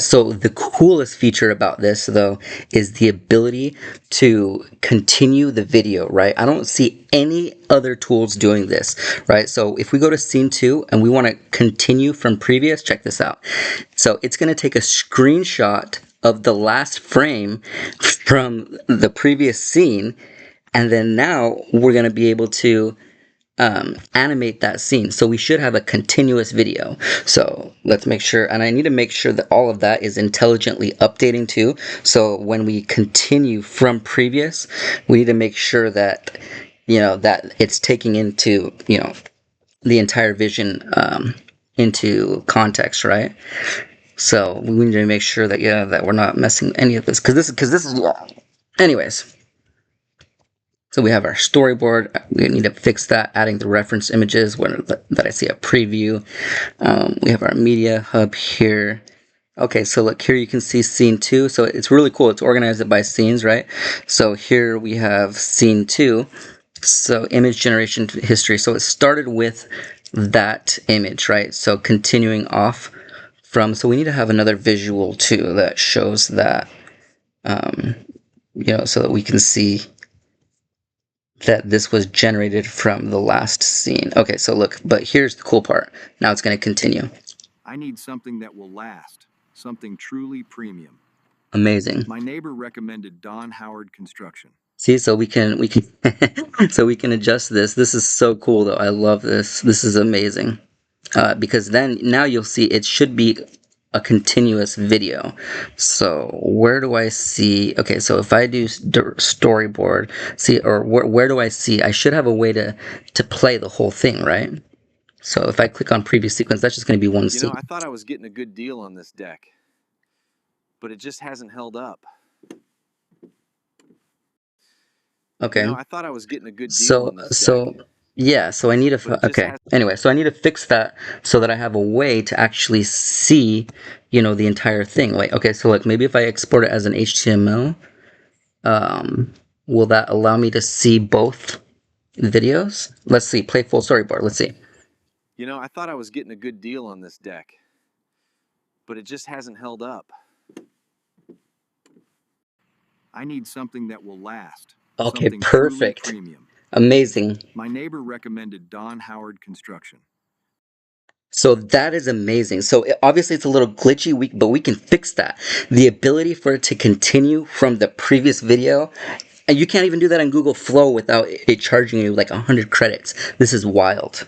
So the coolest feature about this though is the ability to continue the video, right? I don't see any other tools doing this, right? So if we go to scene 2 and we want to continue from previous, check this out. So it's going to take a screenshot of the last frame from the previous scene, and then now we're going to be able to animate that scene. So we should have a continuous video. So let's make sure, and I need to make sure that all of that is intelligently updating too. So when we continue from previous, we need to make sure that, that it's taking into, the entire vision into context, right? So we need to make sure that, that we're not messing any of this, because this is, anyways. So we have our storyboard. We need to fix that, adding the reference images that I see a preview. We have our media hub here. Okay, so look, here you can see scene 2. So it's really cool. It's organized by scenes, right? So here we have scene 2. So image generation history. So it started with that image, right? So continuing off from, so we need to have another visual too that shows that, so that we can see that this was generated from the last scene. Okay, so look, but here's the cool part. Now it's going to continue. I need something that will last, something truly premium. Amazing. My neighbor recommended Don Howard Construction. See, so we can so we can adjust this. This is so cool though. I love this. This is amazing. Because then now you'll see it should be a continuous video. So where do I see, okay, so if I do storyboard, see, or where do I see, I should have a way to play the whole thing, right? So if I click on previous sequence, that's just going to be one scene. I thought I was getting a good deal on this deck, but it just hasn't held up. Okay. I thought I was getting a good deal on this deck. Yeah, so I need to, okay, anyway, so I need to fix that so that I have a way to actually see, the entire thing. Like, okay, so like maybe if I export it as an HTML, will that allow me to see both videos? Let's see, play full storyboard, let's see. I thought I was getting a good deal on this deck, but it just hasn't held up. I need something that will last. Okay, perfect. Amazing. My neighbor recommended Don Howard Construction. So that is amazing. So obviously it's a little glitchy, but we can fix that. The ability for it to continue from the previous video, and you can't even do that on Google Flow without it charging you like 100 credits. This is wild.